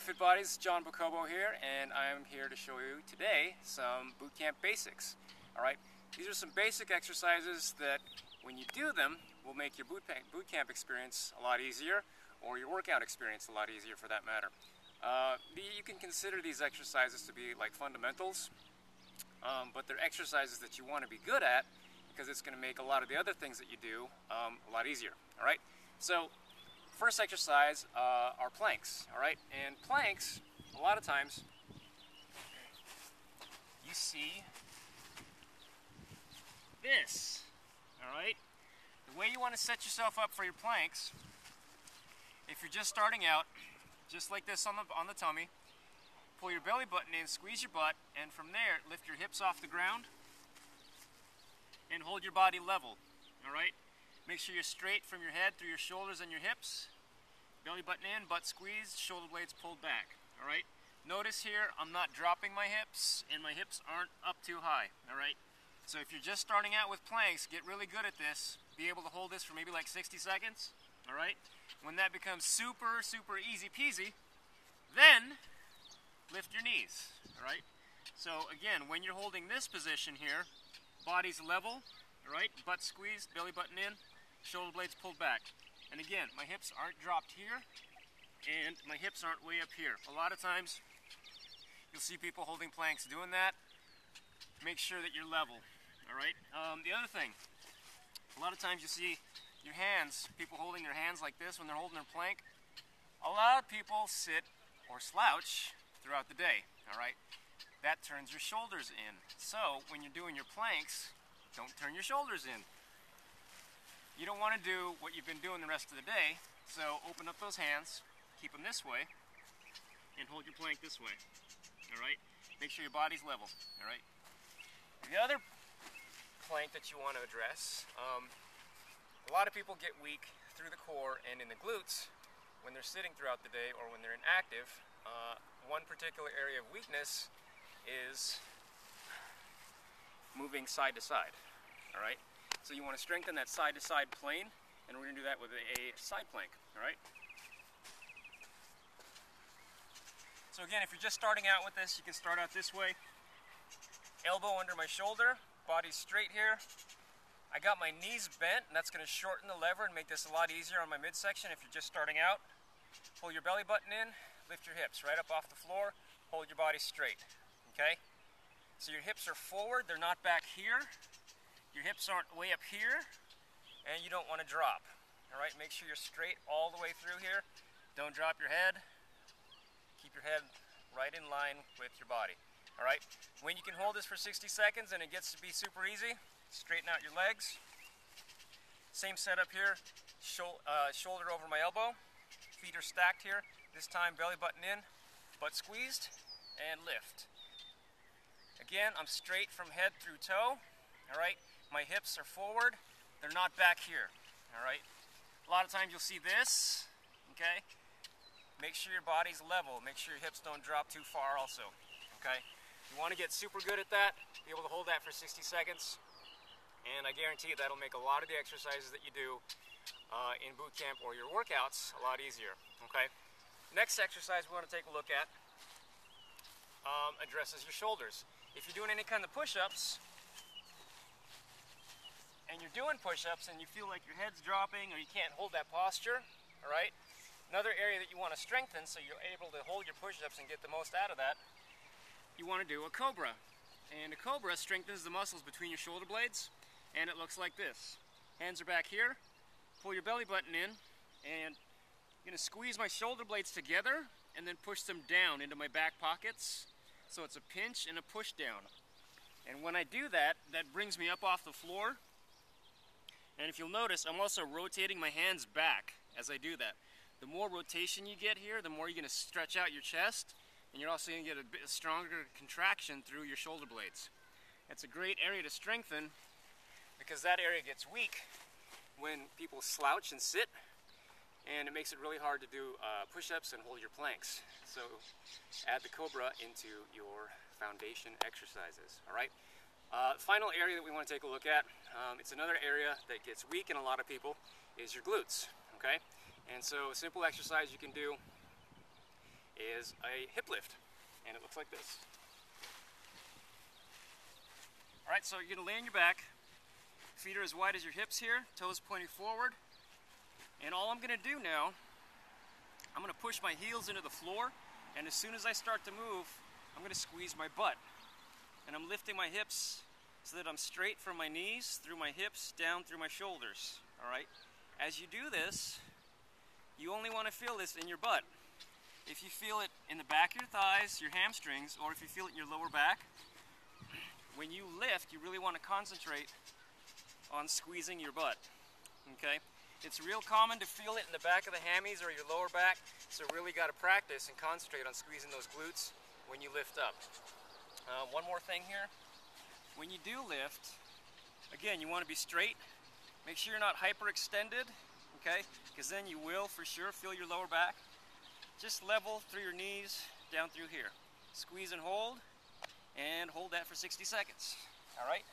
Fit Bodies, John Bocobo here, and I'm here to show you today some boot camp basics. Alright, these are some basic exercises that when you do them will make your boot camp experience a lot easier, or your workout experience a lot easier for that matter. You can consider these exercises to be like fundamentals, but they're exercises that you want to be good at because it's going to make a lot of the other things that you do a lot easier. Alright, so first exercise are planks, all right? And planks, a lot of times, you see this, all right? The way you want to set yourself up for your planks, if you're just starting out, just like this on the tummy, pull your belly button in, squeeze your butt, and from there, lift your hips off the ground and hold your body level, all right? Make sure you're straight from your head through your shoulders and your hips. Belly button in, butt squeezed, shoulder blades pulled back. Alright? Notice here, I'm not dropping my hips, and my hips aren't up too high. Alright? So if you're just starting out with planks, get really good at this. Be able to hold this for maybe like 60 seconds. Alright? When that becomes super easy peasy, then lift your knees. Alright? So again, when you're holding this position here, body's level, alright? Butt squeezed, belly button in, shoulder blades pulled back. And again, my hips aren't dropped here, and my hips aren't way up here. A lot of times, you'll see people holding planks doing that. Make sure that you're level, all right? The other thing, a lot of times you see your hands, people holding their hands like this when they're holding their plank. A lot of people sit or slouch throughout the day, all right? That turns your shoulders in. So, when you're doing your planks, don't turn your shoulders in. You don't want to do what you've been doing the rest of the day, so open up those hands, keep them this way, and hold your plank this way, alright? Make sure your body's level, alright? The other plank that you want to address, a lot of people get weak through the core and in the glutes when they're sitting throughout the day or when they're inactive. One particular area of weakness is moving side to side, alright? So you want to strengthen that side-to-side plane, and we're going to do that with a side plank, all right? So again, if you're just starting out with this, you can start out this way. Elbow under my shoulder, body straight here. I got my knees bent, and that's going to shorten the lever and make this a lot easier on my midsection if you're just starting out. Pull your belly button in, lift your hips right up off the floor, hold your body straight, okay? So your hips are forward, they're not back here. Your hips aren't way up here, and you don't want to drop. All right, make sure you're straight all the way through here. Don't drop your head. Keep your head right in line with your body. All right, when you can hold this for 60 seconds and it gets to be super easy, straighten out your legs. Same setup here, shoulder over my elbow. Feet are stacked here. This time belly button in, butt squeezed, and lift. Again, I'm straight from head through toe. All right. My hips are forward, they're not back here, all right? A lot of times you'll see this, okay? Make sure your body's level, make sure your hips don't drop too far also, okay? You want to get super good at that, be able to hold that for 60 seconds, and I guarantee you that'll make a lot of the exercises that you do in boot camp or your workouts a lot easier, okay? Next exercise we want to take a look at addresses your shoulders. If you're doing any kind of push-ups, and you're doing push-ups and you feel like your head's dropping or you can't hold that posture, all right? Another area that you want to strengthen so you're able to hold your push-ups and get the most out of that, you want to do a cobra. And a cobra strengthens the muscles between your shoulder blades, and it looks like this. Hands are back here, pull your belly button in, and I'm going to squeeze my shoulder blades together and then push them down into my back pockets. So it's a pinch and a push down. And when I do that, that brings me up off the floor. And if you'll notice, I'm also rotating my hands back as I do that. The more rotation you get here, the more you're going to stretch out your chest, and you're also going to get a bit stronger contraction through your shoulder blades. It's a great area to strengthen because that area gets weak when people slouch and sit, and it makes it really hard to do push-ups and hold your planks. So add the cobra into your foundation exercises, all right? Final area that we want to take a look at, it's another area that gets weak in a lot of people, is your glutes, okay? And so a simple exercise you can do is a hip lift, and it looks like this. Alright, so you're going to lay on your back, feet are as wide as your hips here, toes pointing forward, and all I'm going to do now, I'm going to push my heels into the floor, and as soon as I start to move, I'm going to squeeze my butt. And I'm lifting my hips so that I'm straight from my knees, through my hips, down through my shoulders. Alright? As you do this, you only want to feel this in your butt. If you feel it in the back of your thighs, your hamstrings, or if you feel it in your lower back, when you lift, you really want to concentrate on squeezing your butt. Okay? It's real common to feel it in the back of the hammies or your lower back, so really got to practice and concentrate on squeezing those glutes when you lift up. One more thing here. When you do lift, again, you want to be straight. Make sure you're not hyperextended, okay? Because then you will for sure feel your lower back. Just level through your knees, down through here. Squeeze and hold that for 60 seconds. All right?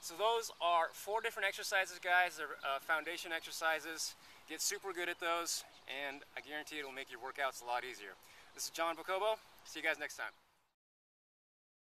So those are 4 different exercises, guys. They're foundation exercises. Get super good at those, and I guarantee it'll make your workouts a lot easier. This is John Bocobo. See you guys next time.